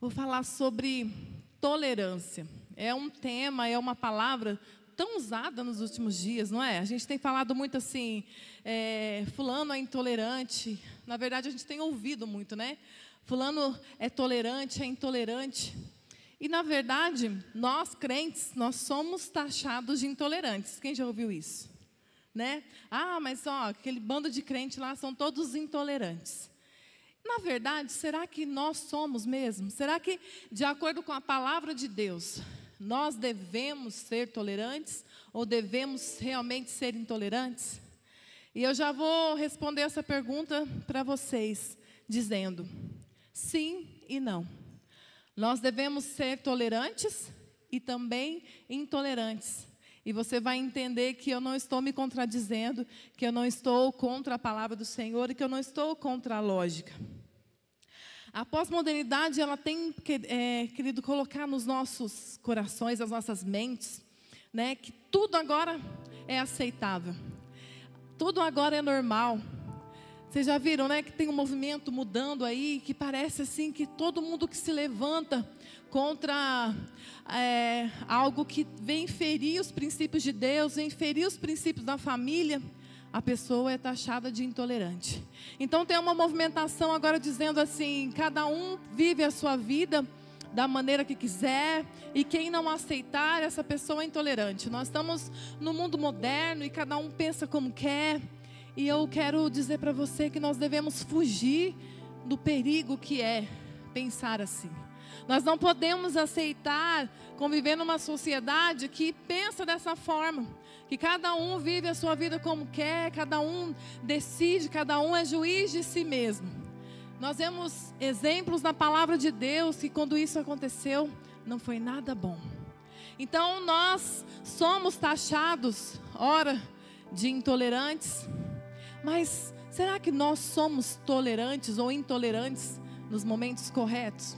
Vou falar sobre tolerância. É um tema, é uma palavra tão usada nos últimos dias, não é? A gente tem falado muito assim, fulano é intolerante. Na verdade, a gente tem ouvido muito, né? Fulano é tolerante, é intolerante. E, na verdade, nós crentes, nós somos taxados de intolerantes. Quem já ouviu isso? Né? Ah, mas ó, aquele bando de crente lá são todos intolerantes. Na verdade, será que nós somos mesmo? Será que, de acordo com a palavra de Deus, nós devemos ser tolerantes ou devemos realmente ser intolerantes? E eu já vou responder essa pergunta para vocês, dizendo sim e não. Nós devemos ser tolerantes e também intolerantes. E você vai entender que eu não estou me contradizendo, que eu não estou contra a palavra do Senhor e que eu não estou contra a lógica. A pós-modernidade, ela tem querido colocar nos nossos corações, nas nossas mentes, né, que tudo agora é aceitável. Tudo agora é normal. Vocês já viram, né, que tem um movimento mudando aí, que parece assim que todo mundo que se levanta contra algo que vem ferir os princípios de Deus, vem ferir os princípios da família, a pessoa é taxada de intolerante. Então tem uma movimentação agora dizendo assim, cada um vive a sua vida da maneira que quiser, e quem não aceitar, essa pessoa é intolerante. Nós estamos no mundo moderno e cada um pensa como quer. E eu quero dizer para você que nós devemos fugir do perigo que é pensar assim. Nós não podemos aceitar conviver numa sociedade que pensa dessa forma, que cada um vive a sua vida como quer, cada um decide, cada um é juiz de si mesmo. Nós vemos exemplos na palavra de Deus que quando isso aconteceu, não foi nada bom. Então nós somos taxados, ora, de intolerantes. Mas será que nós somos tolerantes ou intolerantes nos momentos corretos?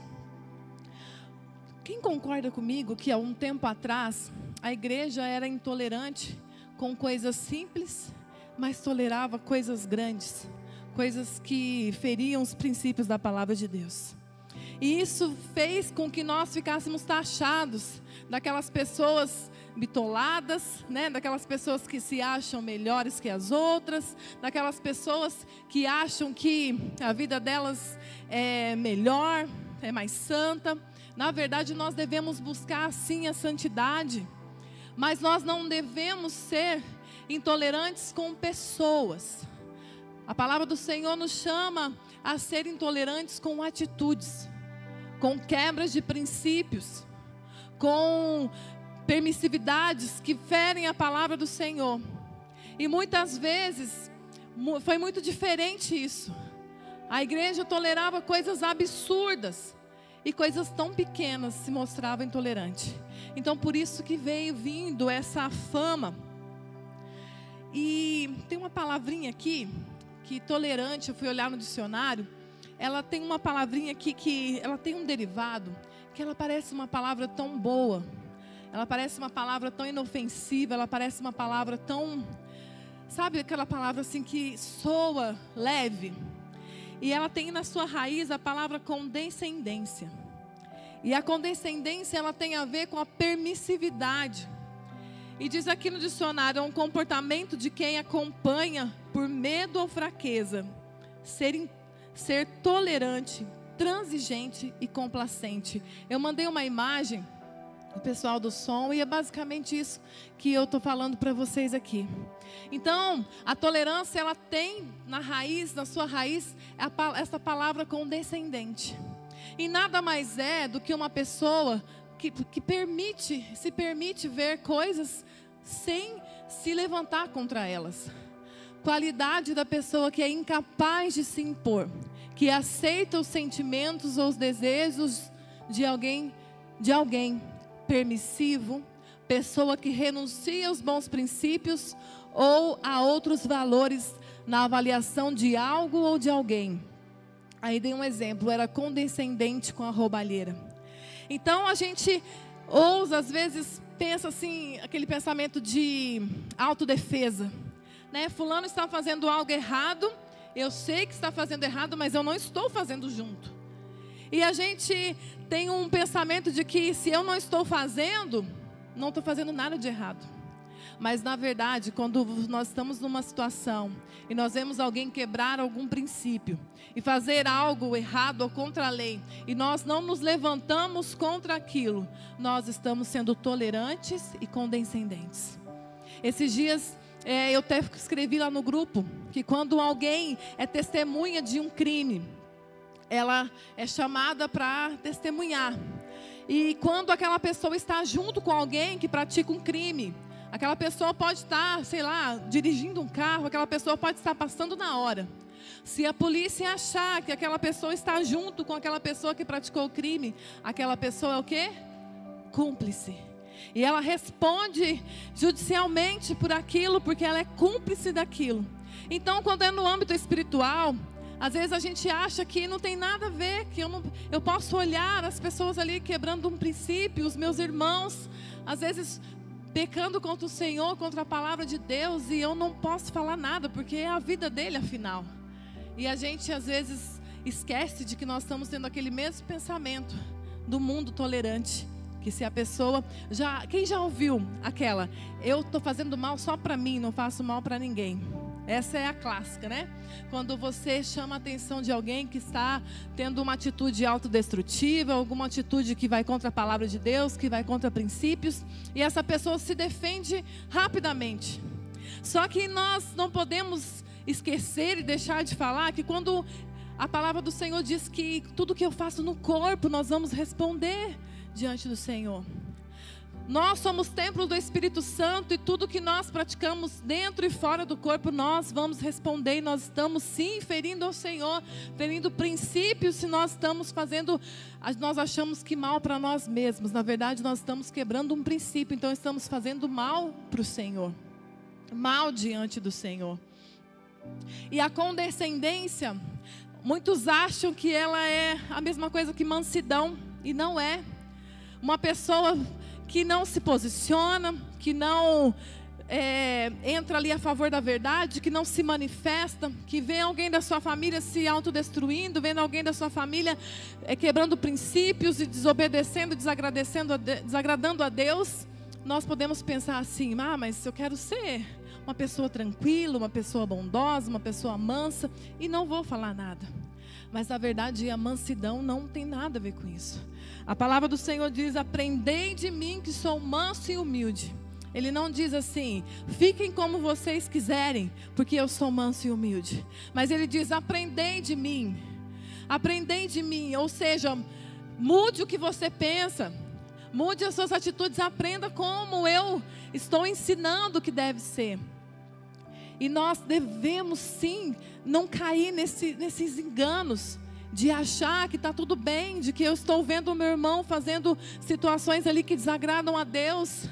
Quem concorda comigo que há um tempo atrás a igreja era intolerante com coisas simples, mas tolerava coisas grandes, coisas que feriam os princípios da palavra de Deus? E isso fez com que nós ficássemos taxados daquelas pessoas bitoladas, né? Daquelas pessoas que se acham melhores que as outras, daquelas pessoas que acham que a vida delas é melhor, é mais santa. Na verdade, nós devemos buscar sim a santidade, mas nós não devemos ser intolerantes com pessoas. A palavra do Senhor nos chama a ser intolerantes com atitudes, com quebras de princípios, com permissividades que ferem a palavra do Senhor. E muitas vezes foi muito diferente isso. A igreja tolerava coisas absurdas e coisas tão pequenas se mostrava intolerante. Então por isso que veio vindo essa fama. E tem uma palavrinha aqui, que tolerante, eu fui olhar no dicionário, ela tem uma palavrinha aqui que ela tem um derivado, que ela parece uma palavra tão boa, ela parece uma palavra tão inofensiva, ela parece uma palavra tão, sabe aquela palavra assim que soa leve? E ela tem na sua raiz a palavra condescendência. E a condescendência, ela tem a ver com a permissividade. E diz aqui no dicionário, é um comportamento de quem acompanha por medo ou fraqueza, ser tolerante, transigente e complacente. Eu mandei uma imagem o pessoal do som, e é basicamente isso que eu estou falando para vocês aqui. Então, a tolerância, ela tem na raiz, na sua raiz, essa palavra condescendente. E nada mais é do que uma pessoa que se permite ver coisas sem se levantar contra elas. Qualidade da pessoa que é incapaz de se impor, que aceita os sentimentos ou os desejos de alguém, permissivo, pessoa que renuncia aos bons princípios ou a outros valores na avaliação de algo ou de alguém. Aí dei um exemplo, era condescendente com a roubalheira. Então a gente ousa, às vezes, pensa assim, aquele pensamento de autodefesa, né? Fulano está fazendo algo errado, eu sei que está fazendo errado, mas eu não estou fazendo junto. E a gente tem um pensamento de que se eu não estou fazendo, não estou fazendo nada de errado. Mas na verdade, quando nós estamos numa situação e nós vemos alguém quebrar algum princípio e fazer algo errado ou contra a lei, e nós não nos levantamos contra aquilo, nós estamos sendo tolerantes e condescendentes. Esses dias eu até escrevi lá no grupo que quando alguém é testemunha de um crime, ela é chamada para testemunhar. E quando aquela pessoa está junto com alguém que pratica um crime, aquela pessoa pode estar, sei lá, dirigindo um carro, aquela pessoa pode estar passando na hora. Se a polícia achar que aquela pessoa está junto com aquela pessoa que praticou o crime, aquela pessoa é o quê? Cúmplice. E ela responde judicialmente por aquilo, porque ela é cúmplice daquilo. Então, quando é no âmbito espiritual, às vezes a gente acha que não tem nada a ver, que eu posso olhar as pessoas ali quebrando um princípio, os meus irmãos, às vezes pecando contra o Senhor, contra a palavra de Deus, e eu não posso falar nada, porque é a vida dele afinal. E a gente às vezes esquece de que nós estamos tendo aquele mesmo pensamento do mundo tolerante, que se a pessoa, quem já ouviu aquela, eu estou fazendo mal só para mim, não faço mal para ninguém. Essa é a clássica, né? Quando você chama a atenção de alguém que está tendo uma atitude autodestrutiva, alguma atitude que vai contra a palavra de Deus, que vai contra princípios, e essa pessoa se defende rapidamente. Só que nós não podemos esquecer e deixar de falar que quando a palavra do Senhor diz que tudo que eu faço no corpo, nós vamos responder diante do Senhor. Nós somos templo do Espírito Santo e tudo que nós praticamos dentro e fora do corpo, nós vamos responder. E nós estamos sim ferindo ao Senhor, ferindo princípios. Se nós estamos fazendo, nós achamos que mal para nós mesmos. Na verdade, nós estamos quebrando um princípio. Então estamos fazendo mal para o Senhor, mal diante do Senhor. E a condescendência, muitos acham que ela é a mesma coisa que mansidão, e não é. Uma pessoa que não se posiciona, que não entra ali a favor da verdade, que não se manifesta, que vê alguém da sua família se autodestruindo, vendo alguém da sua família quebrando princípios e desobedecendo, desagradando a Deus, nós podemos pensar assim: mas eu quero ser uma pessoa tranquila, uma pessoa bondosa, uma pessoa mansa, e não vou falar nada. Mas na verdade a mansidão não tem nada a ver com isso. A palavra do Senhor diz: aprendei de mim que sou manso e humilde. Ele não diz assim: fiquem como vocês quiserem, porque eu sou manso e humilde. Mas ele diz: aprendei de mim. Aprendei de mim, ou seja, mude o que você pensa, mude as suas atitudes, aprenda como eu estou ensinando que deve ser. E nós devemos sim não cair nesses enganos de achar que está tudo bem, de que eu estou vendo o meu irmão fazendo situações ali que desagradam a Deus,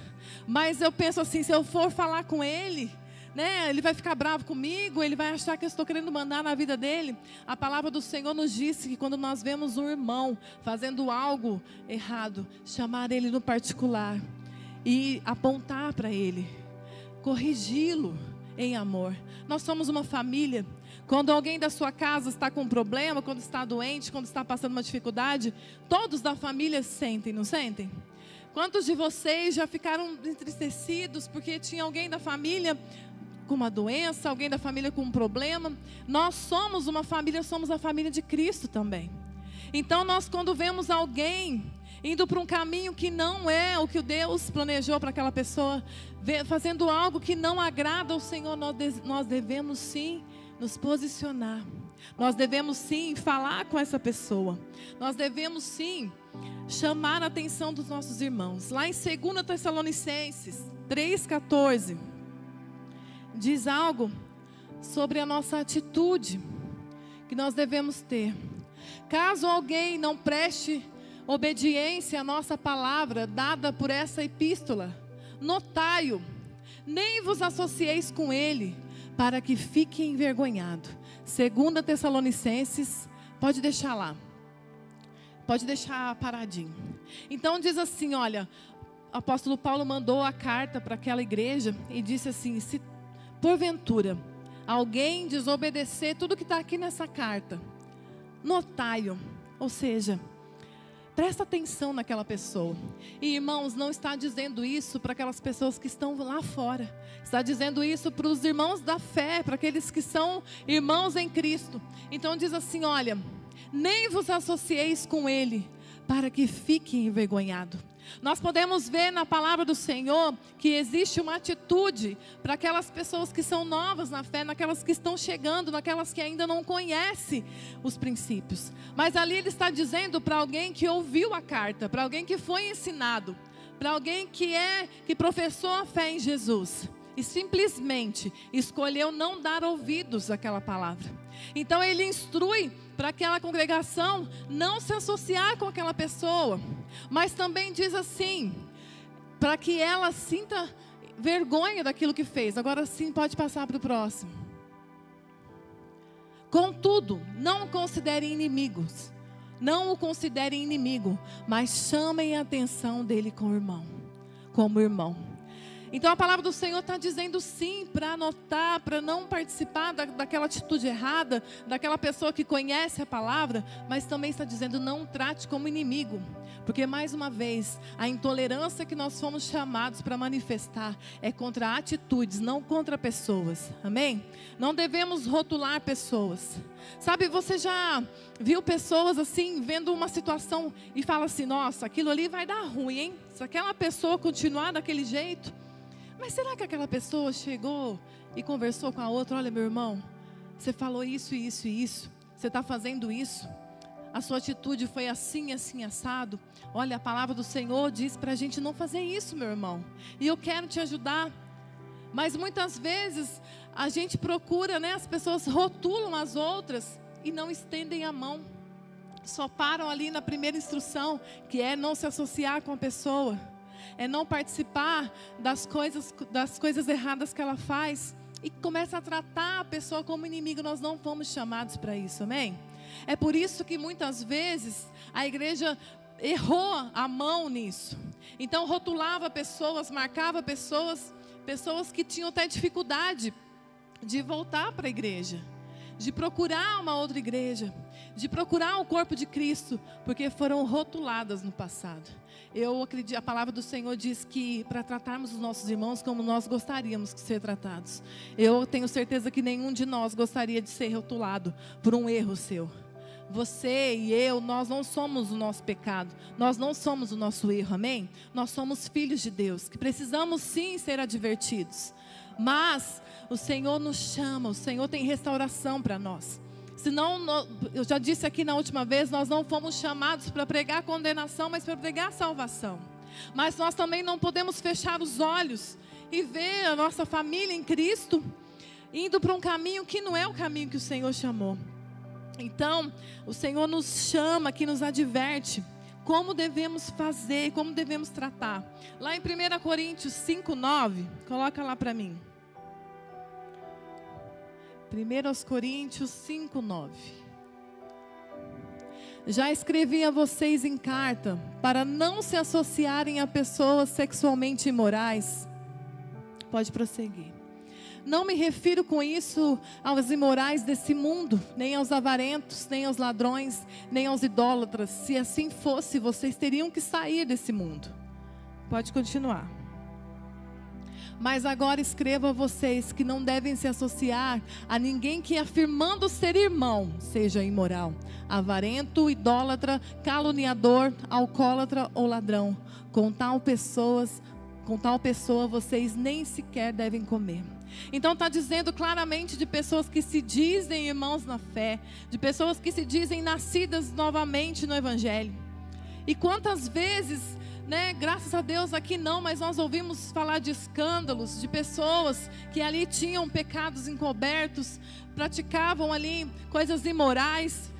mas eu penso assim: se eu for falar com ele, né, ele vai ficar bravo comigo, ele vai achar que eu estou querendo mandar na vida dele. A palavra do Senhor nos disse que quando nós vemos um irmão fazendo algo errado, chamar ele no particular e apontar para ele, corrigi-lo em amor. Nós somos uma família. Quando alguém da sua casa está com um problema, quando está doente, quando está passando uma dificuldade, todos da família sentem, não sentem? Quantos de vocês já ficaram entristecidos porque tinha alguém da família com uma doença, alguém da família com um problema? Nós somos uma família, somos a família de Cristo também. Então nós, quando vemos alguém indo para um caminho que não é o que Deus planejou para aquela pessoa, fazendo algo que não agrada ao Senhor, nós devemos sim nos posicionar. Nós devemos sim falar com essa pessoa. Nós devemos sim chamar a atenção dos nossos irmãos. Lá em 2 Tessalonicenses 3,14 diz algo sobre a nossa atitude que nós devemos ter. Caso alguém não preste obediência à nossa palavra dada por essa epístola, notai-o, nem vos associeis com ele, para que fique envergonhado. 2 Tessalonicenses, pode deixar lá, pode deixar paradinho. Então diz assim, olha, o apóstolo Paulo mandou a carta para aquela igreja e disse assim: se porventura alguém desobedecer tudo que está aqui nessa carta, notai-o, ou seja, Presta atenção naquela pessoa. E, irmãos, não está dizendo isso para aquelas pessoas que estão lá fora. Está dizendo isso para os irmãos da fé, para aqueles que são irmãos em Cristo. Então diz assim, olha, nem vos associeis com ele, para que fique envergonhado. Nós podemos ver na palavra do Senhor que existe uma atitude para aquelas pessoas que são novas na fé, naquelas que estão chegando, naquelas que ainda não conhecem os princípios. Mas ali ele está dizendo para alguém que ouviu a carta, para alguém que foi ensinado, para alguém que professou a fé em Jesus e simplesmente escolheu não dar ouvidos àquela palavra. Então ele instrui para aquela congregação não se associar com aquela pessoa, mas também diz assim, para que ela sinta vergonha daquilo que fez. Agora sim pode passar para o próximo. Contudo, não o considerem inimigos, não o considerem inimigo, mas chamem a atenção dele como irmão. Então a palavra do Senhor está dizendo sim para anotar, para não participar daquela atitude errada, daquela pessoa que conhece a palavra, mas também está dizendo não trate como inimigo. Porque mais uma vez, a intolerância que nós fomos chamados para manifestar é contra atitudes, não contra pessoas. Amém? Não devemos rotular pessoas. Sabe, você já viu pessoas assim, vendo uma situação e fala assim, nossa, aquilo ali vai dar ruim, hein? Se aquela pessoa continuar daquele jeito. Mas será que aquela pessoa chegou e conversou com a outra? Olha, meu irmão, você falou isso, isso e isso. Você está fazendo isso. A sua atitude foi assim, assim, assado. Olha, a palavra do Senhor diz para a gente não fazer isso, meu irmão. E eu quero te ajudar. Mas muitas vezes a gente procura, né? As pessoas rotulam as outras e não estendem a mão. Só param ali na primeira instrução, que é não se associar com a pessoa. É não participar das coisas erradas que ela faz. E começa a tratar a pessoa como inimigo. Nós não fomos chamados para isso, amém? É por isso que muitas vezes a igreja errou a mão nisso. Então rotulava pessoas, marcava pessoas que tinham até dificuldade de voltar para a igreja, de procurar uma outra igreja, de procurar o corpo de Cristo, porque foram rotuladas no passado. Eu acredito, a palavra do Senhor diz que para tratarmos os nossos irmãos como nós gostaríamos de ser tratados. Eu tenho certeza que nenhum de nós gostaria de ser rotulado por um erro seu. Você e eu, nós não somos o nosso pecado, nós não somos o nosso erro, amém? Nós somos filhos de Deus, que precisamos sim ser advertidos. Mas o Senhor nos chama, o Senhor tem restauração para nós. Senão, eu já disse aqui na última vez, nós não fomos chamados para pregar condenação, mas para pregar salvação. Mas nós também não podemos fechar os olhos e ver a nossa família em Cristo indo para um caminho que não é o caminho que o Senhor chamou. Então, o Senhor nos chama, que nos adverte como devemos fazer, como devemos tratar. Lá em 1 Coríntios 5:9, coloca lá para mim. 1 Coríntios 5:9. Já escrevi a vocês em carta para não se associarem a pessoas sexualmente imorais. Pode prosseguir. Não me refiro com isso aos imorais desse mundo, nem aos avarentos, nem aos ladrões, nem aos idólatras. Se assim fosse, vocês teriam que sair desse mundo. Pode continuar. Mas agora escrevo a vocês que não devem se associar a ninguém que, afirmando ser irmão, seja imoral, avarento, idólatra, caluniador, alcoólatra ou ladrão. Com tal pessoa vocês nem sequer devem comer. Então está dizendo claramente de pessoas que se dizem irmãos na fé, de pessoas que se dizem nascidas novamente no Evangelho. E quantas vezes, né, graças a Deus aqui não, mas nós ouvimos falar de escândalos, de pessoas que ali tinham pecados encobertos, praticavam ali coisas imorais.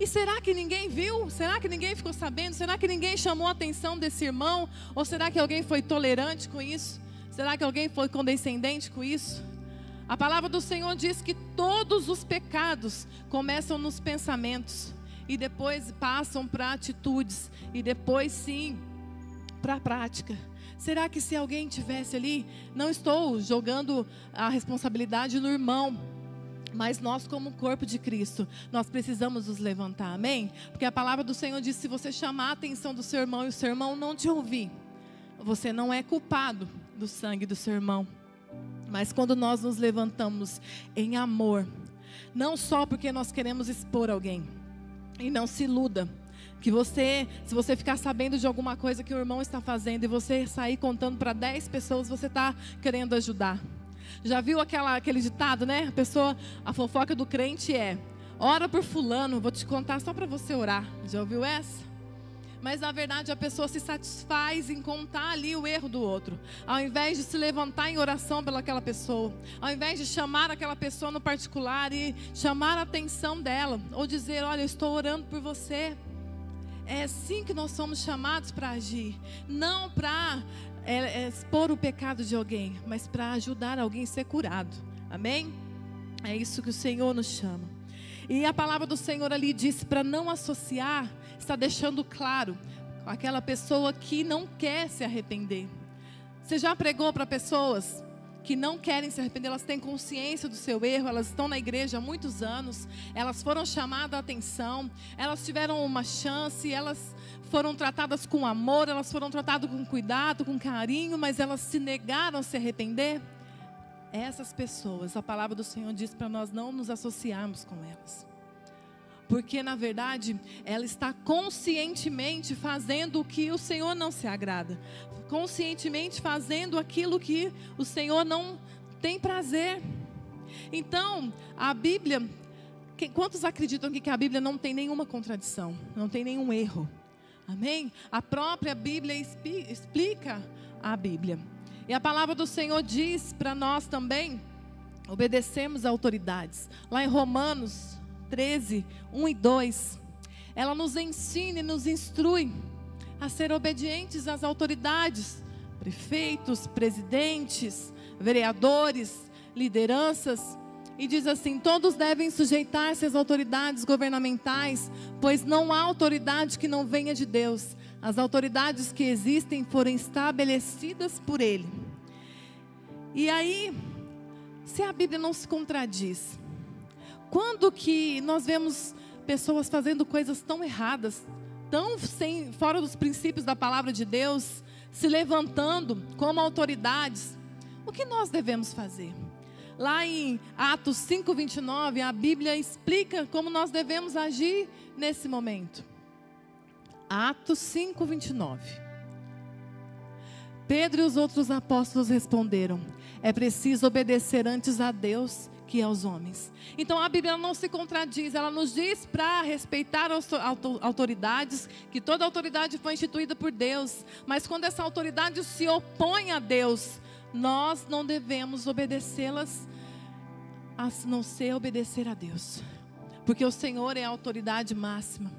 E será que ninguém viu? Será que ninguém ficou sabendo? Será que ninguém chamou a atenção desse irmão? Ou será que alguém foi tolerante com isso? Será que alguém foi condescendente com isso? A palavra do Senhor diz que todos os pecados começam nos pensamentos e depois passam para atitudes e depois sim para a prática. Será que se alguém tivesse ali, não estou jogando a responsabilidade no irmão, Mas nós, como corpo de Cristo, nós precisamos nos levantar, amém? Porque a palavra do Senhor diz: se você chamar a atenção do seu irmão e o seu irmão não te ouvir, você não é culpado do sangue do seu irmão. Mas quando nós nos levantamos em amor, não só porque nós queremos expor alguém, e não se iluda, que se você ficar sabendo de alguma coisa que o irmão está fazendo, e você sair contando para 10 pessoas, você está querendo ajudar. Já viu aquele ditado, né? A fofoca do crente é: ora por fulano, vou te contar só para você orar. Já ouviu essa? Mas na verdade a pessoa se satisfaz em contar ali o erro do outro, ao invés de se levantar em oração pelaquela pessoa, ao invés de chamar aquela pessoa no particular e chamar a atenção dela, ou dizer: olha, eu estou orando por você. É assim que nós somos chamados para agir, não para expor o pecado de alguém, mas para ajudar alguém a ser curado, amém? É isso que o Senhor nos chama. E a palavra do Senhor ali disse para não associar, está deixando claro, aquela pessoa que não quer se arrepender. Você já pregou para pessoas que não querem se arrepender? Elas têm consciência do seu erro, elas estão na igreja há muitos anos, elas foram chamadas a atenção, elas tiveram uma chance, elas foram tratadas com amor, elas foram tratadas com cuidado, com carinho, mas elas se negaram a se arrepender. Essas pessoas, a palavra do Senhor diz para nós não nos associarmos com elas, porque na verdade ela está conscientemente fazendo o que o Senhor não se agrada, conscientemente fazendo aquilo que o Senhor não tem prazer. Então a Bíblia, quantos acreditam que a Bíblia não tem nenhuma contradição, não tem nenhum erro? Amém? A própria Bíblia explica a Bíblia. E a palavra do Senhor diz para nós também obedecermos a autoridades. Lá em Romanos 13, 1 e 2, ela nos ensina e nos instrui a ser obedientes às autoridades, prefeitos, presidentes, vereadores, lideranças. E diz assim: todos devem sujeitar-se às autoridades governamentais, pois não há autoridade que não venha de Deus. As autoridades que existem foram estabelecidas por Ele. E aí, se a Bíblia não se contradiz, quando que nós vemos pessoas fazendo coisas tão erradas, fora dos princípios da palavra de Deus, se levantando como autoridades, o que nós devemos fazer? Lá em Atos 5:29, a Bíblia explica como nós devemos agir nesse momento. Atos 5:29. Pedro e os outros apóstolos responderam: é preciso obedecer antes a Deus que aos homens. Então a Bíblia não se contradiz, ela nos diz para respeitar as autoridades, que toda autoridade foi instituída por Deus, mas quando essa autoridade se opõe a Deus, nós não devemos obedecê-las, a não ser obedecer a Deus, porque o Senhor é a autoridade máxima.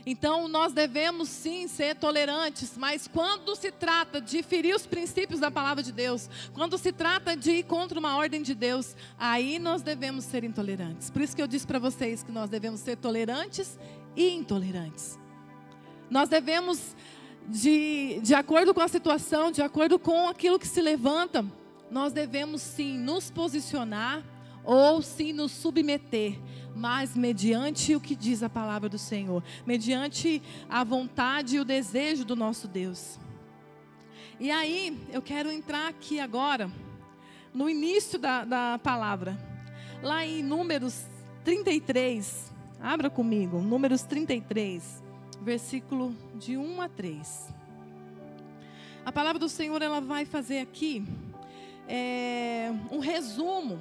Então nós devemos sim ser tolerantes, mas quando se trata de ferir os princípios da palavra de Deus, quando se trata de ir contra uma ordem de Deus, aí nós devemos ser intolerantes. Por isso que eu disse para vocês que nós devemos ser tolerantes e intolerantes. Nós devemos, de acordo com a situação, de acordo com aquilo que se levanta, nós devemos sim nos posicionar ou sim nos submeter, mas mediante o que diz a palavra do Senhor, mediante a vontade e o desejo do nosso Deus. E aí, eu quero entrar aqui agora, no início da palavra, lá em Números 33, abra comigo, Números 33, versículo de 1 a 3. A palavra do Senhor, ela vai fazer aqui um resumo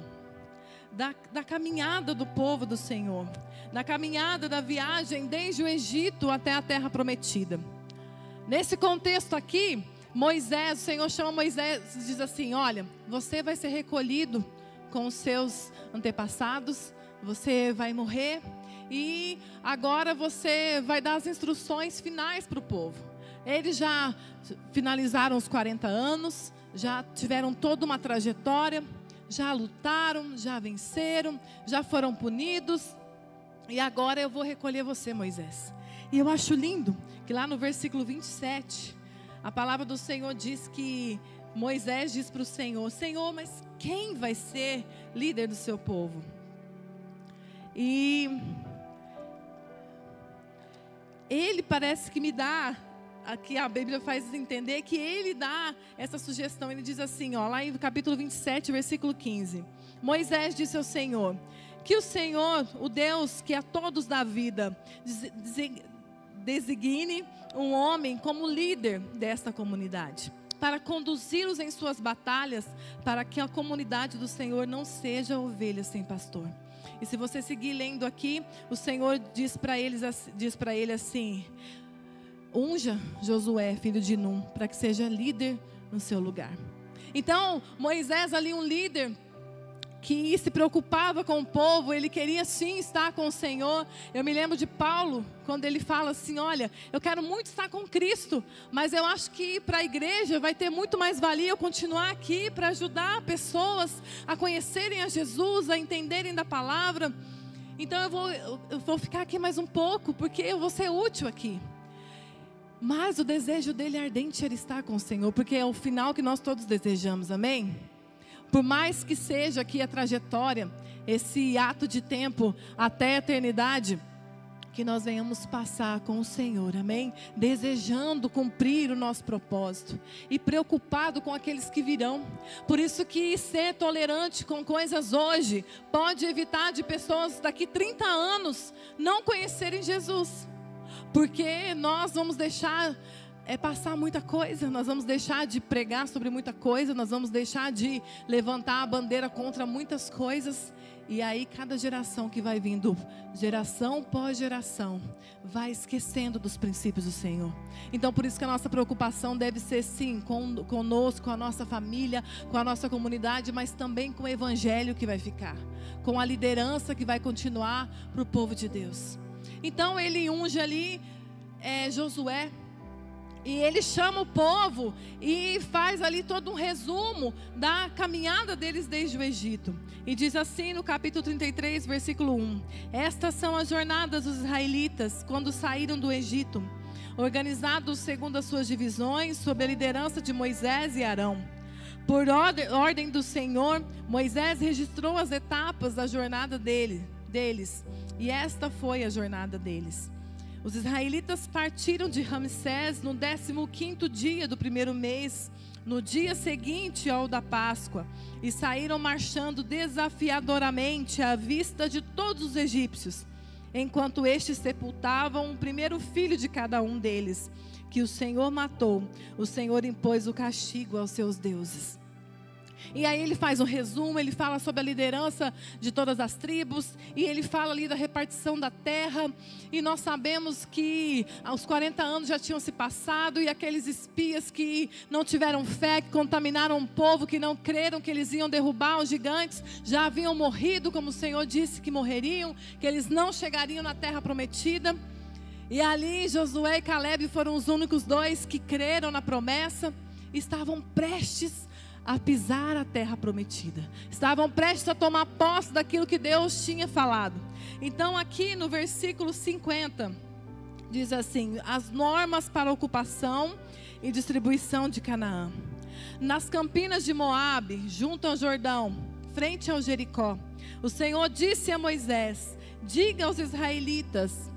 da caminhada do povo do Senhor, da caminhada da viagem desde o Egito até a terra prometida. Nesse contexto aqui, o Senhor chama Moisés e diz assim: olha, você vai ser recolhido com os seus antepassados, você vai morrer e agora você vai dar as instruções finais para o povo. Eles já finalizaram os 40 anos, já tiveram toda uma trajetória, já lutaram, já venceram, já foram punidos, e agora eu vou recolher você, Moisés. E eu acho lindo que lá no versículo 27, a palavra do Senhor diz que Moisés diz para o Senhor: Senhor, mas quem vai ser líder do seu povo? E ele parece que me dá, aqui a Bíblia faz entender que ele dá essa sugestão. Ele diz assim, ó, lá no capítulo 27, versículo 15. Moisés disse ao Senhor, que o Senhor, o Deus que a todos dá vida, designe um homem como líder desta comunidade, para conduzi-los em suas batalhas, para que a comunidade do Senhor não seja ovelha sem pastor. E se você seguir lendo aqui, o Senhor diz para ele assim, unja Josué, filho de Num, para que seja líder no seu lugar. Então, Moisés ali, um líder que se preocupava com o povo, ele queria sim estar com o Senhor. Eu me lembro de Paulo, quando ele fala assim, olha, eu quero muito estar com Cristo, mas eu acho que para a igreja vai ter muito mais valia eu continuar aqui para ajudar pessoas a conhecerem a Jesus, a entenderem da palavra. Então eu vou ficar aqui mais um pouco, porque eu vou ser útil aqui. Mas o desejo dele ardente era estar com o Senhor, porque é o final que nós todos desejamos, amém? Por mais que seja aqui a trajetória, esse ato de tempo até a eternidade, que nós venhamos passar com o Senhor, amém? Desejando cumprir o nosso propósito e preocupado com aqueles que virão. Por isso que ser tolerante com coisas hoje pode evitar de pessoas daqui 30 anos não conhecerem Jesus. Porque nós vamos deixar passar muita coisa, nós vamos deixar de pregar sobre muita coisa, nós vamos deixar de levantar a bandeira contra muitas coisas. E aí cada geração que vai vindo, geração pós geração, vai esquecendo dos princípios do Senhor. Então por isso que a nossa preocupação deve ser sim, conosco, com a nossa família, com a nossa comunidade, mas também com o evangelho que vai ficar, com a liderança que vai continuar para o povo de Deus. Então ele unge ali Josué, e ele chama o povo e faz ali todo um resumo da caminhada deles desde o Egito. E diz assim no capítulo 33, versículo 1. Estas são as jornadas dos israelitas quando saíram do Egito, organizados segundo as suas divisões, sob a liderança de Moisés e Arão. Por ordem do Senhor, Moisés registrou as etapas da jornada deles. E esta foi a jornada deles. Os israelitas partiram de Ramsés no 15º dia do primeiro mês, no dia seguinte ao da Páscoa, e saíram marchando desafiadoramente à vista de todos os egípcios, enquanto estes sepultavam o primeiro filho de cada um deles, que o Senhor matou. O Senhor impôs o castigo aos seus deuses. E aí ele faz um resumo, ele fala sobre a liderança de todas as tribos, e ele fala ali da repartição da terra, e nós sabemos que aos 40 anos já tinham se passado, e aqueles espias que não tiveram fé, que contaminaram o povo, que não creram que eles iam derrubar os gigantes, já haviam morrido, como o Senhor disse que morreriam, que eles não chegariam na terra prometida. E ali Josué e Caleb foram os únicos dois que creram na promessa, estavam prestes a pisar a terra prometida, estavam prestes a tomar posse daquilo que Deus tinha falado. Então aqui no versículo 50 diz assim: as normas para ocupação e distribuição de Canaã. Nas campinas de Moabe, junto ao Jordão, frente ao Jericó, o Senhor disse a Moisés: diga aos israelitas,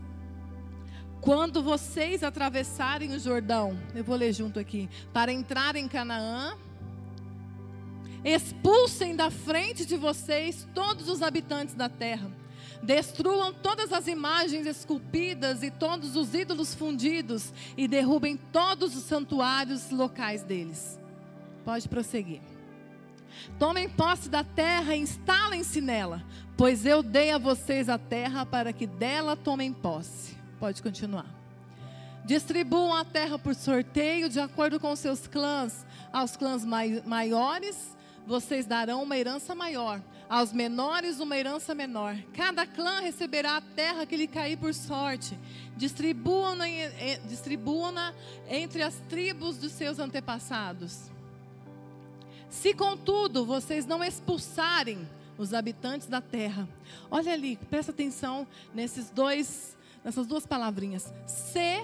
quando vocês atravessarem o Jordão, eu vou ler junto aqui, para entrar em Canaã, expulsem da frente de vocês todos os habitantes da terra. Destruam todas as imagens esculpidas e todos os ídolos fundidos e derrubem todos os santuários locais deles. Pode prosseguir. Tomem posse da terra e instalem-se nela, pois eu dei a vocês a terra para que dela tomem posse. Pode continuar. Distribuam a terra por sorteio de acordo com seus clãs. Aos clãs maiores vocês darão uma herança maior, aos menores uma herança menor. Cada clã receberá a terra que lhe cair por sorte. Distribuam-na entre as tribos dos seus antepassados. Se contudo vocês não expulsarem os habitantes da terra, olha ali, presta atenção nessas duas palavrinhas. Se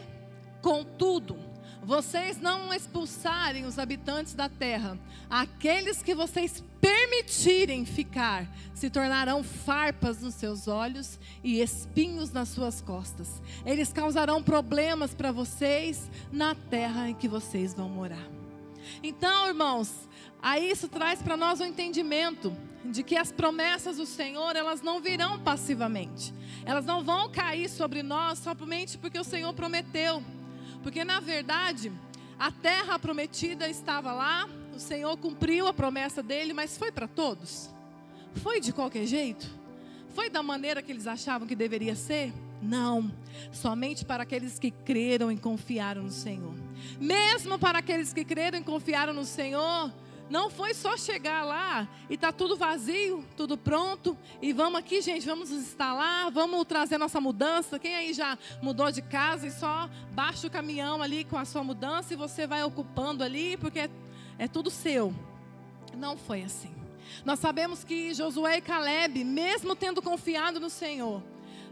contudo vocês não expulsarem os habitantes da terra, aqueles que vocês permitirem permitirem ficar, se tornarão farpas nos seus olhos e espinhos nas suas costas. Eles causarão problemas para vocês na terra em que vocês vão morar. Então, irmãos, aí isso traz para nós um entendimento de que as promessas do Senhor, elas não virão passivamente. Elas não vão cair sobre nós somente porque o Senhor prometeu. Porque, na verdade, a terra prometida estava lá, o Senhor cumpriu a promessa dele, mas foi para todos? Foi de qualquer jeito? Foi da maneira que eles achavam que deveria ser? Não, somente para aqueles que creram e confiaram no Senhor. Mesmo para aqueles que creram e confiaram no Senhor, não foi só chegar lá e está tudo vazio, tudo pronto, e vamos aqui, gente, vamos nos instalar, vamos trazer nossa mudança. Quem aí já mudou de casa e só baixa o caminhão ali com a sua mudança e você vai ocupando ali, porque é tudo seu. Não foi assim. Nós sabemos que Josué e Caleb, mesmo tendo confiado no Senhor,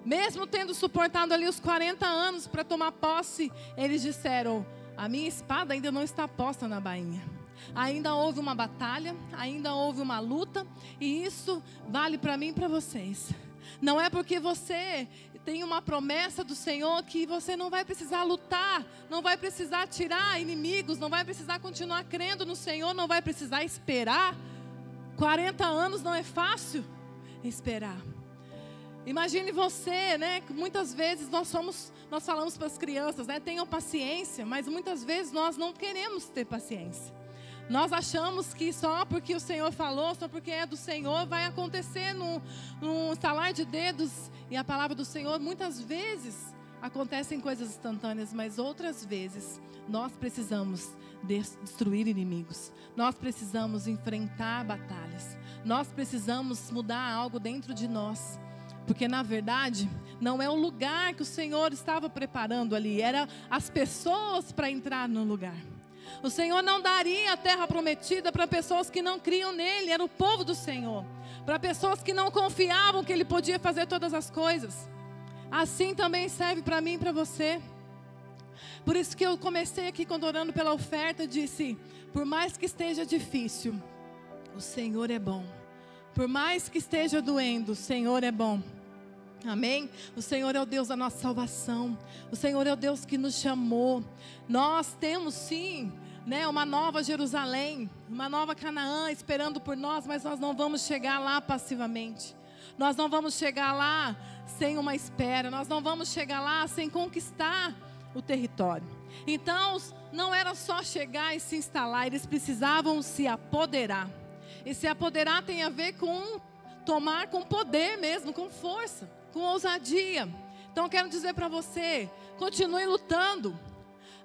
mesmo tendo suportado ali os 40 anos para tomar posse, eles disseram: a minha espada ainda não está posta na bainha. Ainda houve uma batalha, ainda houve uma luta, e isso vale para mim e para vocês. Não é porque você tem uma promessa do Senhor que você não vai precisar lutar, não vai precisar tirar inimigos, não vai precisar continuar crendo no Senhor, não vai precisar esperar. 40 anos não é fácil esperar. Imagine você, né? Muitas vezes nós falamos para as crianças, né? Tenham paciência, mas muitas vezes nós não queremos ter paciência. Nós achamos que só porque o Senhor falou, só porque é do Senhor, vai acontecer num estalar de dedos. E a palavra do Senhor, muitas vezes, acontecem coisas instantâneas, mas outras vezes, nós precisamos destruir inimigos. Nós precisamos enfrentar batalhas. Nós precisamos mudar algo dentro de nós. Porque, na verdade, não é o lugar que o Senhor estava preparando ali, era as pessoas para entrar no lugar. O Senhor não daria a terra prometida para pessoas que não criam nele, era o povo do Senhor. Para pessoas que não confiavam que ele podia fazer todas as coisas. Assim também serve para mim e para você. Por isso que eu comecei aqui, quando orando pela oferta, disse: por mais que esteja difícil, o Senhor é bom. Por mais que esteja doendo, o Senhor é bom. Amém? O Senhor é o Deus da nossa salvação. O Senhor é o Deus que nos chamou. Nós temos sim, né, uma nova Jerusalém, uma nova Canaã esperando por nós, mas nós não vamos chegar lá passivamente. Nós não vamos chegar lá sem uma espera. Nós não vamos chegar lá sem conquistar o território. Então, não era só chegar e se instalar, eles precisavam se apoderar. E se apoderar tem a ver com tomar com poder mesmo, com força, com ousadia. Então eu quero dizer para você, continue lutando.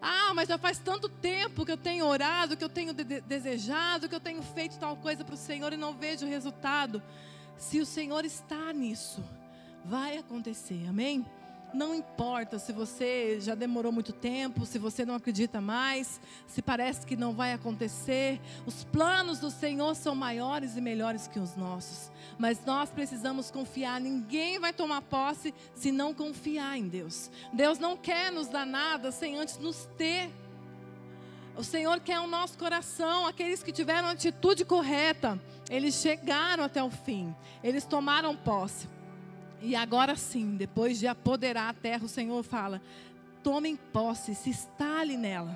Ah, mas já faz tanto tempo que eu tenho orado, que eu tenho desejado, que eu tenho feito tal coisa para o Senhor e não vejo resultado. Se o Senhor está nisso, vai acontecer, amém? Não importa se você já demorou muito tempo, se você não acredita mais, se parece que não vai acontecer. Os planos do Senhor são maiores e melhores que os nossos. Mas nós precisamos confiar. Ninguém vai tomar posse se não confiar em Deus. Deus não quer nos dar nada sem antes nos ter. O Senhor quer o nosso coração. Aqueles que tiveram a atitude correta, eles chegaram até o fim. Eles tomaram posse. E agora sim, depois de apoderar a terra, o Senhor fala: tomem posse, se instale nela.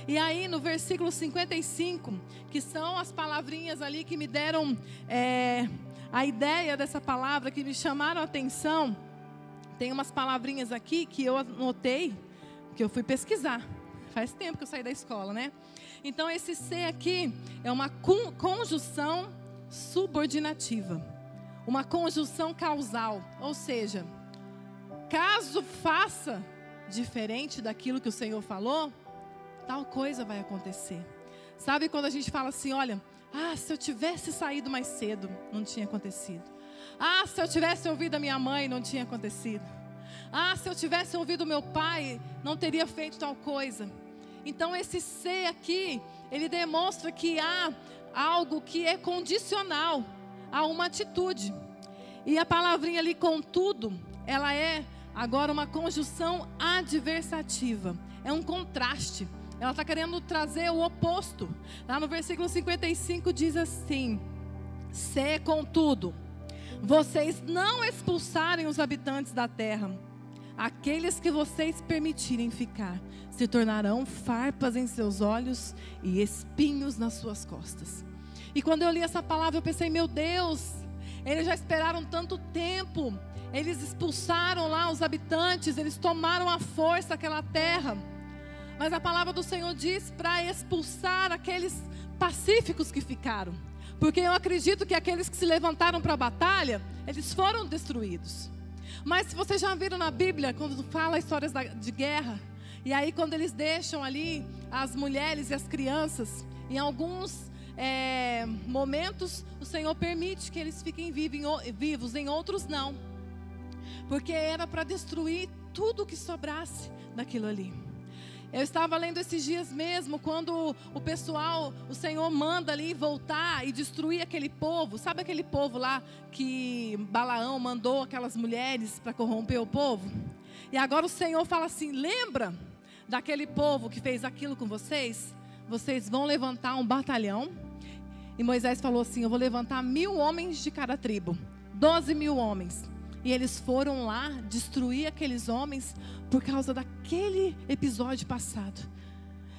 E aí no versículo 55, que são as palavrinhas ali que me deram a ideia dessa palavra, que me chamaram a atenção. Tem umas palavrinhas aqui que eu anotei, que eu fui pesquisar. Faz tempo que eu saí da escola, né? Então esse C aqui é uma conjunção subordinativa. Uma conjunção causal, ou seja, caso faça diferente daquilo que o Senhor falou, tal coisa vai acontecer. Sabe quando a gente fala assim, olha, se eu tivesse saído mais cedo, não tinha acontecido. Se eu tivesse ouvido a minha mãe, não tinha acontecido. Se eu tivesse ouvido o meu pai, não teria feito tal coisa. Então esse C aqui, ele demonstra que há algo que é condicional a uma atitude. E a palavrinha ali, contudo, ela é agora uma conjunção adversativa. É um contraste. Ela está querendo trazer o oposto. Lá no versículo 55 diz assim: Se, contudo, vocês não expulsarem os habitantes da terra, aqueles que vocês permitirem ficar se tornarão farpas em seus olhos e espinhos nas suas costas. E quando eu li essa palavra, eu pensei, meu Deus, eles já esperaram tanto tempo, eles expulsaram lá os habitantes, eles tomaram à força aquela terra. Mas a palavra do Senhor diz para expulsar aqueles pacíficos que ficaram. Porque eu acredito que aqueles que se levantaram para a batalha, eles foram destruídos. Mas se vocês já viram na Bíblia, quando fala histórias de guerra, e aí quando eles deixam ali as mulheres e as crianças, em alguns momentos o Senhor permite que eles fiquem vivos, em outros não. Porque era para destruir tudo que sobrasse daquilo ali. Eu estava lendo esses dias mesmo, quando o Senhor manda ali voltar e destruir aquele povo. Sabe aquele povo lá que Balaão mandou aquelas mulheres para corromper o povo? E agora o Senhor fala assim, lembra daquele povo que fez aquilo com vocês? Vocês vão levantar um batalhão. E Moisés falou assim, eu vou levantar 1000 homens de cada tribo, 12.000 homens. E eles foram lá destruir aqueles homens por causa daquele episódio passado.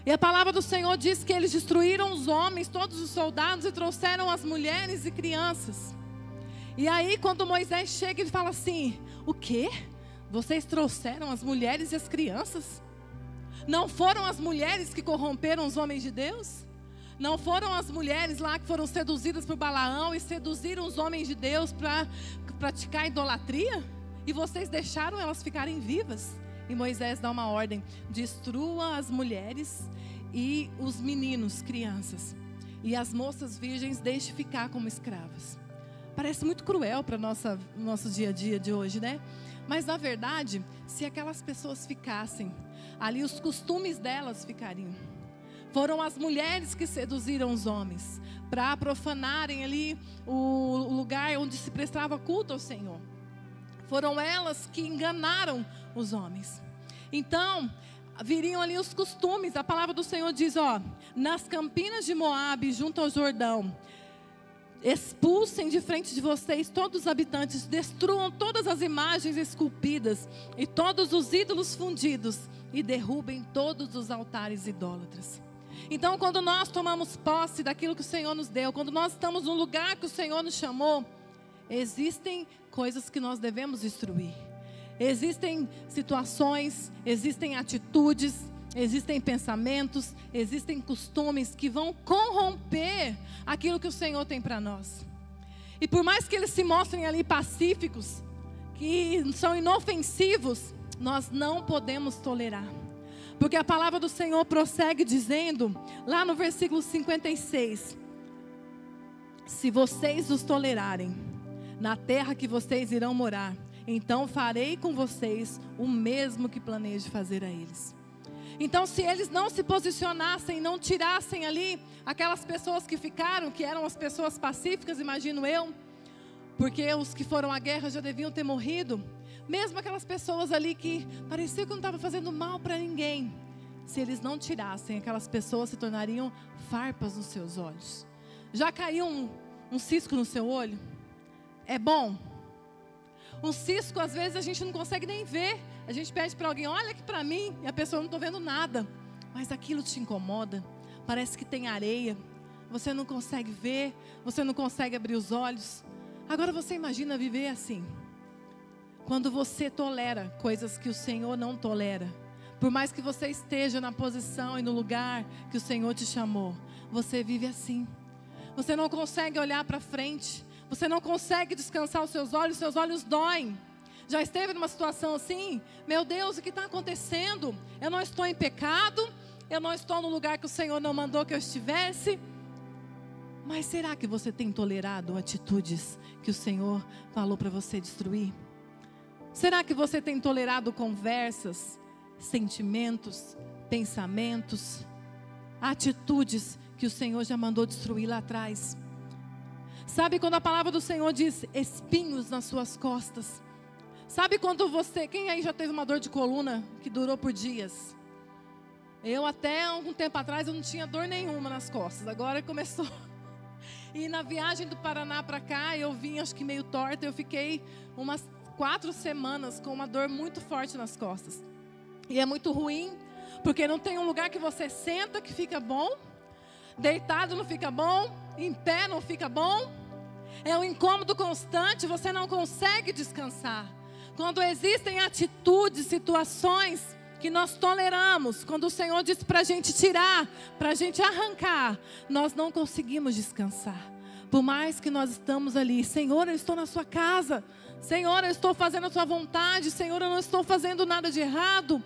E a palavra do Senhor diz que eles destruíram os homens, todos os soldados, e trouxeram as mulheres e crianças. E aí quando Moisés chega, ele fala assim, o quê? Vocês trouxeram as mulheres e as crianças? Não foram as mulheres que corromperam os homens de Deus? Não foram as mulheres lá que foram seduzidas por Balaão e seduziram os homens de Deus para praticar idolatria? E vocês deixaram elas ficarem vivas? E Moisés dá uma ordem, destrua as mulheres e os meninos, crianças. E as moças virgens deixe ficar como escravas. Parece muito cruel para o nosso dia a dia de hoje, né? Mas na verdade, se aquelas pessoas ficassem, ali os costumes delas ficariam. Foram as mulheres que seduziram os homens para profanarem ali o lugar onde se prestava culto ao Senhor. Foram elas que enganaram os homens. Então, viriam ali os costumes. A palavra do Senhor diz, nas campinas de Moabe, junto ao Jordão, expulsem de frente de vocês todos os habitantes, destruam todas as imagens esculpidas e todos os ídolos fundidos e derrubem todos os altares idólatras. Então, quando nós tomamos posse daquilo que o Senhor nos deu, quando nós estamos no lugar que o Senhor nos chamou, existem coisas que nós devemos destruir. Existem situações, existem atitudes, existem pensamentos, existem costumes que vão corromper aquilo que o Senhor tem para nós. E por mais que eles se mostrem ali pacíficos, que são inofensivos, nós não podemos tolerar. Porque a palavra do Senhor prossegue dizendo, lá no versículo 56, se vocês os tolerarem, na terra que vocês irão morar, então farei com vocês o mesmo que planejo fazer a eles. Então, se eles não se posicionassem, não tirassem ali aquelas pessoas que ficaram, que eram as pessoas pacíficas, imagino eu, porque os que foram à guerra já deviam ter morrido, mesmo aquelas pessoas ali que parecia que não estavam fazendo mal para ninguém, se eles não tirassem, aquelas pessoas se tornariam farpas nos seus olhos. Já caiu um cisco no seu olho? É bom? Um cisco, às vezes, a gente não consegue nem ver. A gente pede para alguém, olha aqui para mim, e a pessoa não está vendo nada. Mas aquilo te incomoda. Parece que tem areia. Você não consegue ver, você não consegue abrir os olhos. Agora você imagina viver assim. Quando você tolera coisas que o Senhor não tolera. Por mais que você esteja na posição e no lugar que o Senhor te chamou, você vive assim. Você não consegue olhar para frente. Você não consegue descansar os seus olhos doem. Já esteve numa situação assim? Meu Deus, o que está acontecendo? Eu não estou em pecado, eu não estou no lugar que o Senhor não mandou que eu estivesse. Mas será que você tem tolerado atitudes que o Senhor falou para você destruir? Será que você tem tolerado conversas, sentimentos, pensamentos, atitudes que o Senhor já mandou destruir lá atrás? Sabe quando a palavra do Senhor diz espinhos nas suas costas? Sabe quando quem aí já teve uma dor de coluna que durou por dias? Eu até algum tempo atrás eu não tinha dor nenhuma nas costas, agora começou. E na viagem do Paraná para cá, eu vim acho que meio torta. Eu fiquei umas 4 semanas com uma dor muito forte nas costas. E é muito ruim, porque não tem um lugar que você senta que fica bom. Deitado não fica bom, em pé não fica bom. É um incômodo constante, você não consegue descansar. Quando existem atitudes, situações que nós toleramos, quando o Senhor diz para a gente tirar, para a gente arrancar, nós não conseguimos descansar. Por mais que nós estamos ali, Senhor, eu estou na sua casa, Senhor, eu estou fazendo a tua vontade, Senhor, eu não estou fazendo nada de errado,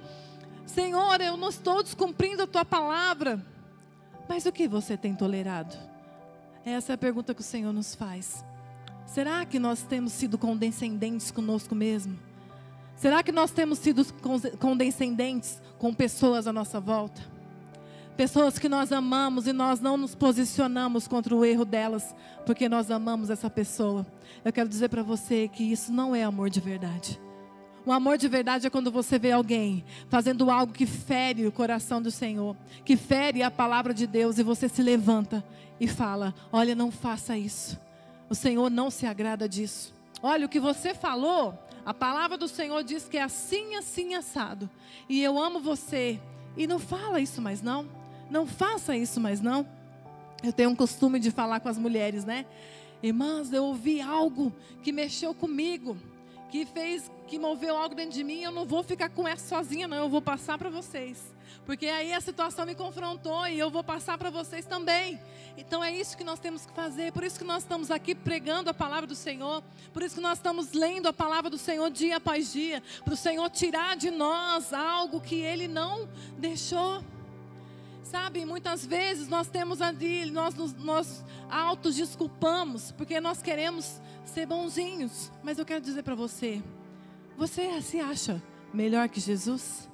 Senhor, eu não estou descumprindo a tua palavra. Mas o que você tem tolerado? Essa é a pergunta que o Senhor nos faz. Será que nós temos sido condescendentes conosco mesmo? Será que nós temos sido condescendentes com pessoas à nossa volta? Pessoas que nós amamos e nós não nos posicionamos contra o erro delas, porque nós amamos essa pessoa. Eu quero dizer para você que isso não é amor de verdade. O amor de verdade é quando você vê alguém fazendo algo que fere o coração do Senhor, que fere a palavra de Deus, e você se levanta e fala: olha, não faça isso. O Senhor não se agrada disso. Olha, o que você falou, a palavra do Senhor diz que é assim, assim, assado. E eu amo você. E não fala isso mais não. Não faça isso mais não. Eu tenho um costume de falar com as mulheres, né? Irmãs, eu ouvi algo que mexeu comigo, que moveu algo dentro de mim. Eu não vou ficar com essa sozinha não, eu vou passar para vocês. Porque aí a situação me confrontou e eu vou passar para vocês também. Então é isso que nós temos que fazer. Por isso que nós estamos aqui pregando a palavra do Senhor. Por isso que nós estamos lendo a palavra do Senhor dia após dia. Para o Senhor tirar de nós algo que Ele não deixou. Sabe, muitas vezes nós temos ali, nós autodesculpamos, porque nós queremos ser bonzinhos. Mas eu quero dizer para você, você se acha melhor que Jesus?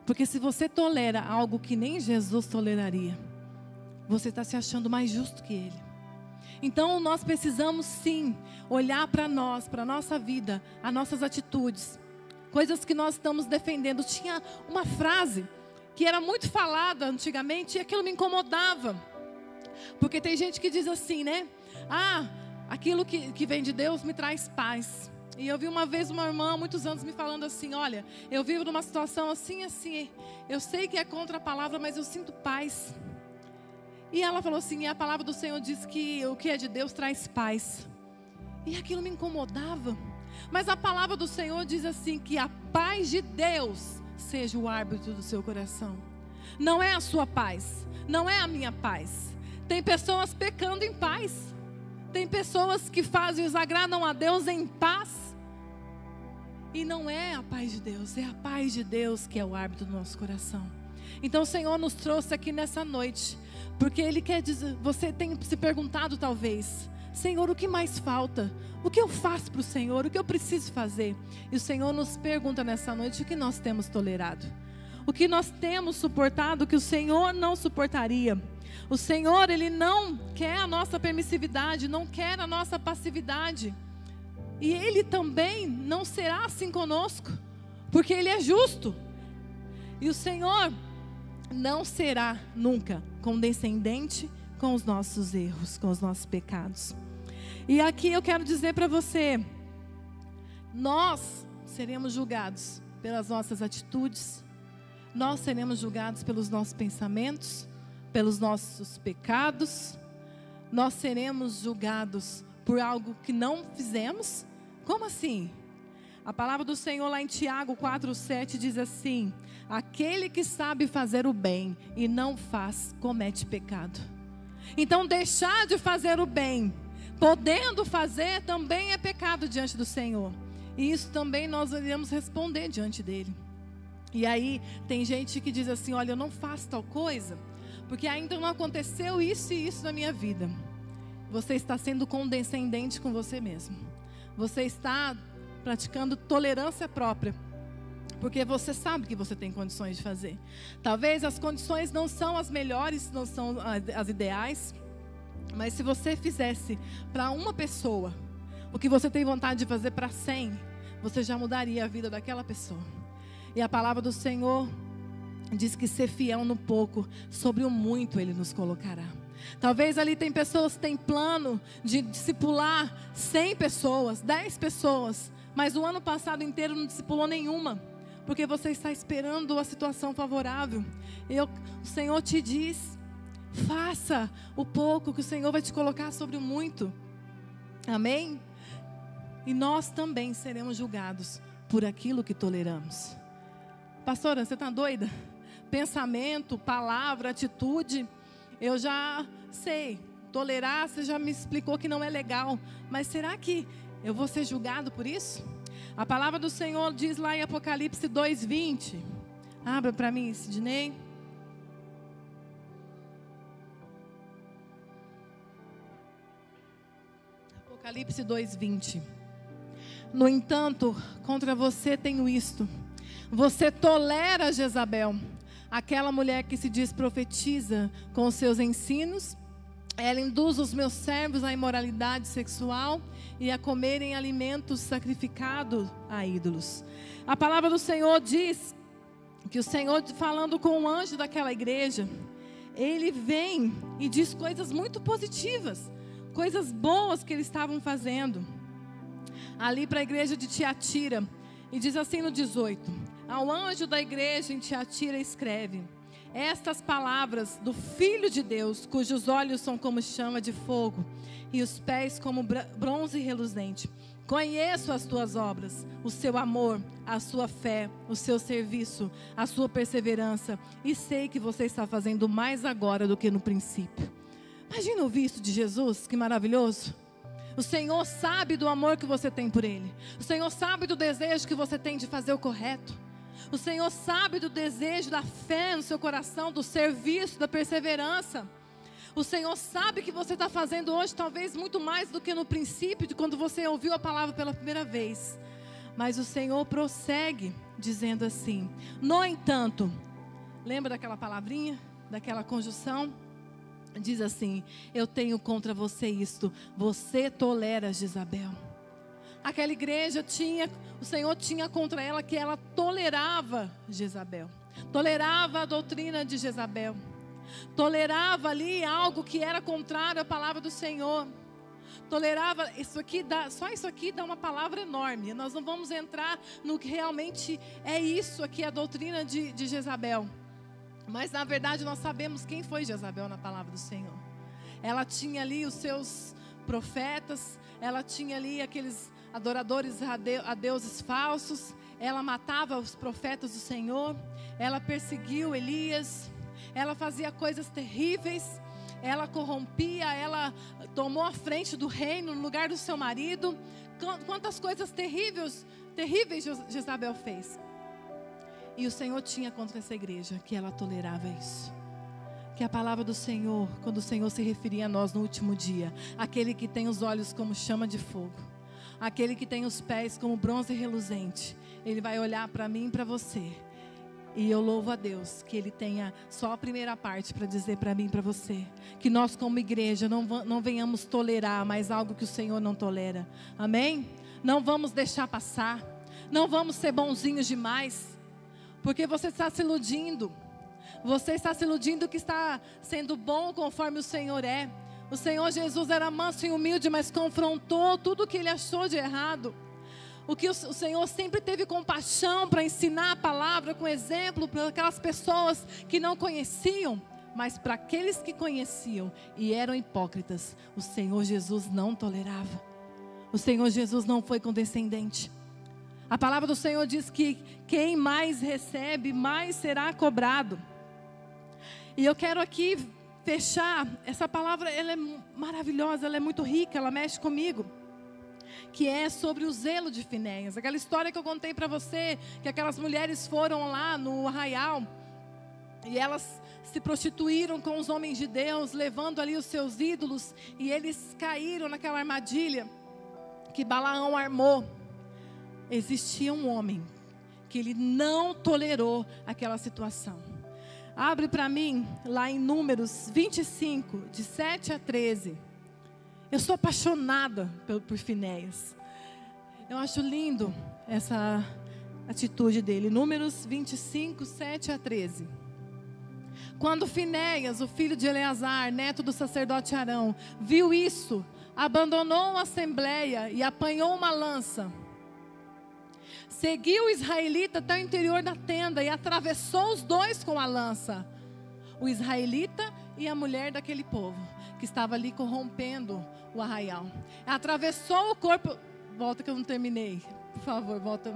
Porque se você tolera algo que nem Jesus toleraria, você está se achando mais justo que Ele. Então nós precisamos sim olhar para nós, para a nossa vida, as nossas atitudes, coisas que nós estamos defendendo. Tinha uma frase que era muito falada antigamente e aquilo me incomodava. Porque tem gente que diz assim, né? Ah, aquilo que vem de Deus me traz paz. E eu vi uma vez uma irmã há muitos anos me falando assim: olha, eu vivo numa situação assim, assim. Eu sei que é contra a palavra, mas eu sinto paz. E ela falou assim: e a palavra do Senhor diz que o que é de Deus traz paz. E aquilo me incomodava. Mas a palavra do Senhor diz assim, que a paz de Deus seja o árbitro do seu coração. Não é a sua paz, não é a minha paz. Tem pessoas pecando em paz. Tem pessoas que fazem e desagradam a Deus em paz. E não é a paz de Deus, é a paz de Deus que é o árbitro do nosso coração. Então o Senhor nos trouxe aqui nessa noite, porque Ele quer dizer, você tem se perguntado talvez: Senhor, o que mais falta? O que eu faço para o Senhor? O que eu preciso fazer? E o Senhor nos pergunta nessa noite: o que nós temos tolerado? O que nós temos suportado que o Senhor não suportaria? O Senhor, Ele não quer a nossa permissividade, não quer a nossa passividade. E Ele também não será assim conosco, porque Ele é justo. E o Senhor não será nunca condescendente com os nossos erros, com os nossos pecados. E aqui eu quero dizer para você: nós seremos julgados pelas nossas atitudes, nós seremos julgados pelos nossos pensamentos, pelos nossos pecados, nós seremos julgados por algo que não fizemos. Como assim? A palavra do Senhor lá em Tiago 4:7 diz assim: aquele que sabe fazer o bem e não faz, comete pecado. Então deixar de fazer o bem, podendo fazer, também é pecado diante do Senhor. E isso também nós iremos responder diante dele. E aí tem gente que diz assim: olha, eu não faço tal coisa porque ainda não aconteceu isso e isso na minha vida. Você está sendo condescendente com você mesmo. Você está praticando tolerância própria, porque você sabe que você tem condições de fazer. Talvez as condições não são as melhores, não são as ideais, mas se você fizesse para uma pessoa o que você tem vontade de fazer para 100, você já mudaria a vida daquela pessoa. E a palavra do Senhor diz que ser fiel no pouco, sobre o muito Ele nos colocará. Talvez ali tem pessoas que têm plano de discipular 100 pessoas, 10 pessoas, mas o ano passado inteiro não discipulou nenhuma, porque você está esperando a situação favorável. O Senhor te diz, faça o pouco que o Senhor vai te colocar sobre o muito. Amém? E nós também seremos julgados por aquilo que toleramos. Pastora, você está doida? Pensamento, palavra, atitude, eu já sei. Tolerar, você já me explicou que não é legal. Mas será que eu vou ser julgado por isso? A palavra do Senhor diz lá em Apocalipse 2:20. Abra para mim, Sidney. Apocalipse 2:20. No entanto, contra você tenho isto: você tolera Jezabel, aquela mulher que se diz profetiza com os seus ensinos. Ela induz os meus servos à imoralidade sexual e a comerem alimentos sacrificados a ídolos. A palavra do Senhor diz que o Senhor, falando com o anjo daquela igreja, ele vem e diz coisas muito positivas, coisas boas que eles estavam fazendo ali para a igreja de Tiatira. E diz assim no 18: ao anjo da igreja em Tiatira escreve: estas palavras do Filho de Deus, cujos olhos são como chama de fogo e os pés como bronze reluzente. Conheço as tuas obras, o seu amor, a sua fé, o seu serviço, a sua perseverança, e sei que você está fazendo mais agora do que no princípio. Imagina ouvir isso de Jesus, que maravilhoso. O Senhor sabe do amor que você tem por Ele. O Senhor sabe do desejo que você tem de fazer o correto. O Senhor sabe do desejo, da fé no seu coração, do serviço, da perseverança. O Senhor sabe que você está fazendo hoje talvez muito mais do que no princípio, de quando você ouviu a palavra pela primeira vez. Mas o Senhor prossegue dizendo assim: no entanto, lembra daquela palavrinha, daquela conjunção? Diz assim: eu tenho contra você isto: você tolera Jezabel. Aquela igreja o Senhor tinha contra ela que ela tolerava Jezabel, tolerava a doutrina de Jezabel, tolerava ali algo que era contrário à palavra do Senhor, tolerava só isso aqui dá uma palavra enorme. Nós não vamos entrar no que realmente é isso aqui, a doutrina de Jezabel, mas na verdade nós sabemos quem foi Jezabel na palavra do Senhor. Ela tinha ali os seus profetas, ela tinha ali aqueles adoradores a deuses falsos, ela matava os profetas do Senhor, ela perseguiu Elias, ela fazia coisas terríveis, ela corrompia, ela tomou a frente do reino no lugar do seu marido. Quantas coisas terríveis Jezabel fez. E o Senhor tinha contra essa igreja que ela tolerava isso. Que a palavra do Senhor, quando o Senhor se referia a nós no último dia: aquele que tem os olhos como chama de fogo, aquele que tem os pés como bronze reluzente, ele vai olhar para mim e para você. E eu louvo a Deus que Ele tenha só a primeira parte para dizer para mim e para você. Que nós como igreja não venhamos tolerar mais algo que o Senhor não tolera. Amém? Não vamos deixar passar. Não vamos ser bonzinhos demais. Porque você está se iludindo. Você está se iludindo que está sendo bom conforme o Senhor é. O Senhor Jesus era manso e humilde, mas confrontou tudo o que ele achou de errado. O que o Senhor sempre teve compaixão para ensinar a palavra com exemplo para aquelas pessoas que não conheciam. Mas para aqueles que conheciam e eram hipócritas, o Senhor Jesus não tolerava. O Senhor Jesus não foi condescendente. A palavra do Senhor diz que quem mais recebe, mais será cobrado. E eu quero aqui fechar, essa palavra ela é maravilhosa, ela é muito rica, ela mexe comigo. Que é sobre o zelo de Finéias. Aquela história que eu contei para você, que aquelas mulheres foram lá no arraial e elas se prostituíram com os homens de Deus, levando ali os seus ídolos, e eles caíram naquela armadilha que Balaão armou. Existia um homem que ele não tolerou aquela situação. Abre para mim lá em Números 25, de 7 a 13. Eu sou apaixonada por Finéias. Eu acho lindo essa atitude dele. Números 25, 7 a 13. Quando Finéias, o filho de Eleazar, neto do sacerdote Arão, viu isso, abandonou a assembleia e apanhou uma lança. Seguiu o israelita até o interior da tenda e atravessou os dois com a lança. O israelita e a mulher daquele povo, que estava ali corrompendo o arraial. Atravessou o corpo... Volta que eu não terminei. Por favor, volta.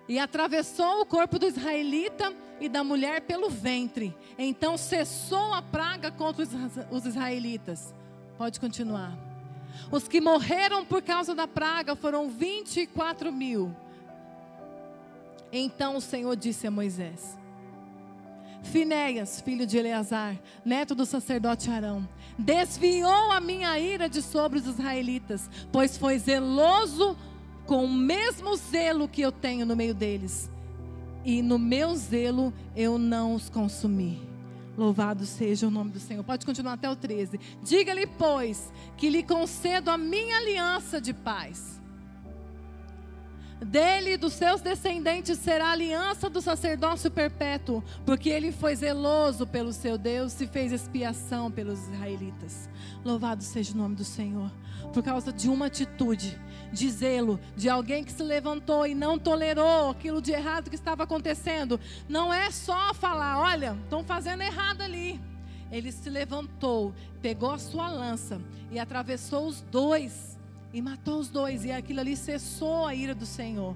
E atravessou o corpo do israelita e da mulher pelo ventre. Então cessou a praga contra os israelitas. Pode continuar. Os que morreram por causa da praga foram 24.000. Então o Senhor disse a Moisés: Finéias, filho de Eleazar, neto do sacerdote Arão, desviou a minha ira de sobre os israelitas, pois foi zeloso com o mesmo zelo que eu tenho no meio deles, e no meu zelo eu não os consumi. Louvado seja o nome do Senhor. Pode continuar até o 13. Diga-lhe, pois, que lhe concedo a minha aliança de paz. Dele e dos seus descendentes será a aliança do sacerdócio perpétuo, porque ele foi zeloso pelo seu Deus e fez expiação pelos israelitas. Louvado seja o nome do Senhor. Por causa de uma atitude de zelo, de alguém que se levantou e não tolerou aquilo de errado que estava acontecendo. Não é só falar, olha, estão fazendo errado ali. Ele se levantou, pegou a sua lança e atravessou os dois. E matou os dois, e aquilo ali cessou a ira do Senhor.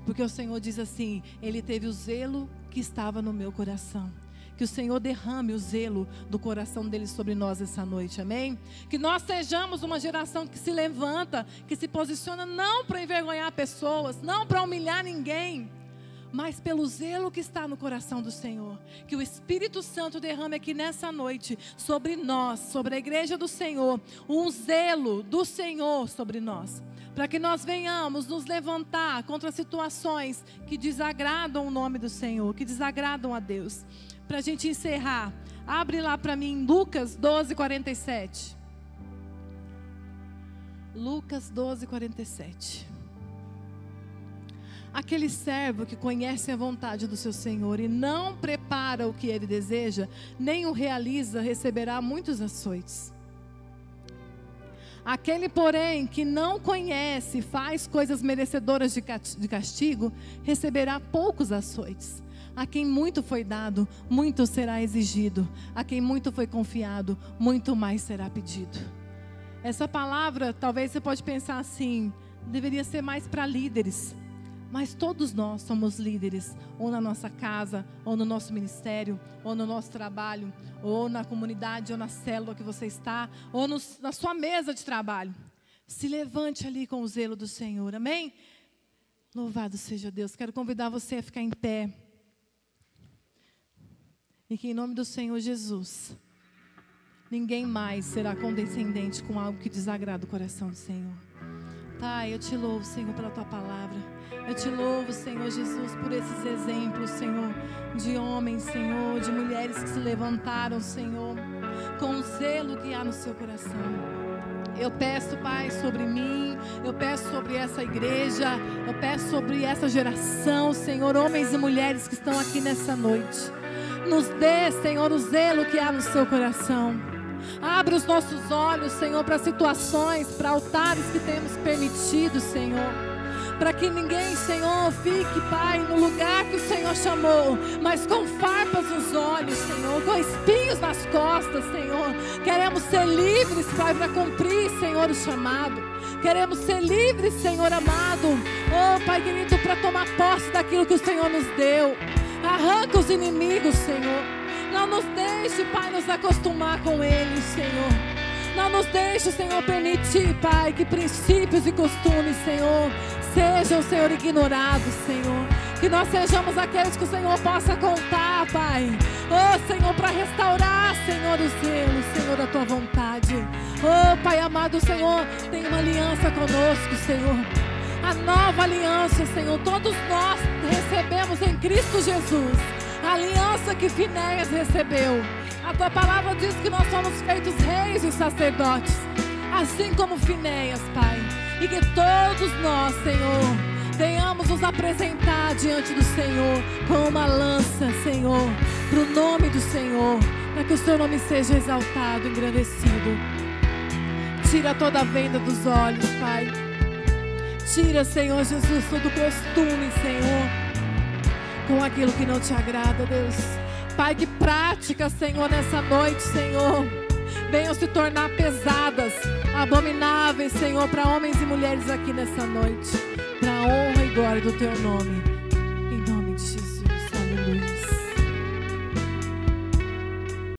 Porque o Senhor diz assim: Ele teve o zelo que estava no meu coração. Que o Senhor derrame o zelo do coração dele sobre nós essa noite, amém? Que nós sejamos uma geração que se levanta, que se posiciona não para envergonhar pessoas, não para humilhar ninguém, mas pelo zelo que está no coração do Senhor. Que o Espírito Santo derrame aqui nessa noite sobre nós, sobre a igreja do Senhor, um zelo do Senhor sobre nós, para que nós venhamos nos levantar contra situações que desagradam o nome do Senhor, que desagradam a Deus. Para a gente encerrar, abre lá para mim Lucas 12:47. Lucas 12:47. Aquele servo que conhece a vontade do seu Senhor e não prepara o que ele deseja, nem o realiza, receberá muitos açoites. Aquele, porém, que não conhece e faz coisas merecedoras de castigo, receberá poucos açoites. A quem muito foi dado, muito será exigido. A quem muito foi confiado, muito mais será pedido. Essa palavra, talvez você pode pensar assim, deveria ser mais para líderes. Mas todos nós somos líderes, ou na nossa casa, ou no nosso ministério, ou no nosso trabalho, ou na comunidade, ou na célula que você está, ou na sua mesa de trabalho. Se levante ali com o zelo do Senhor, amém? Louvado seja Deus. Quero convidar você a ficar em pé. E que em nome do Senhor Jesus, ninguém mais será condescendente com algo que desagrada o coração do Senhor. Pai, eu te louvo, Senhor, pela tua palavra. Eu te louvo, Senhor Jesus, por esses exemplos, Senhor, de homens, Senhor, de mulheres que se levantaram, Senhor, com o zelo que há no seu coração. Eu peço, Pai, sobre mim, eu peço sobre essa igreja, eu peço sobre essa geração, Senhor, homens e mulheres que estão aqui nessa noite. Nos dê, Senhor, o zelo que há no seu coração. Abre os nossos olhos, Senhor, para situações, para altares que temos permitido, Senhor. Para que ninguém, Senhor, fique, Pai, no lugar que o Senhor chamou, mas com farpas nos olhos, Senhor, com espinhos nas costas, Senhor. Queremos ser livres, Pai, para cumprir, Senhor, o chamado. Queremos ser livres, Senhor amado. Oh, Pai querido, para tomar posse daquilo que o Senhor nos deu. Arranca os inimigos, Senhor. Não nos deixe, Pai, nos acostumar com eles, Senhor. Não nos deixe, Senhor, permitir, Pai, que princípios e costumes, Senhor, sejam, Senhor, ignorados, Senhor. Que nós sejamos aqueles que o Senhor possa contar, Pai. Oh, Senhor, para restaurar, Senhor, o zelo, Senhor, da tua vontade. Oh, Pai amado, Senhor, tem uma aliança conosco, Senhor. A nova aliança, Senhor, todos nós recebemos em Cristo Jesus. A aliança que Finéias recebeu. A tua palavra diz que nós somos feitos reis e sacerdotes, assim como Finéias, Pai. E que todos nós, Senhor, venhamos nos apresentar diante do Senhor com uma lança, Senhor, para o nome do Senhor, para que o seu nome seja exaltado, engrandecido. Tira toda a venda dos olhos, Pai. Tira, Senhor Jesus, todo o costume, Senhor, com aquilo que não te agrada, Deus. Pai, que práticas, Senhor, nessa noite, Senhor, venham se tornar pesadas, abomináveis, Senhor, para homens e mulheres aqui nessa noite, para a honra e glória do teu nome.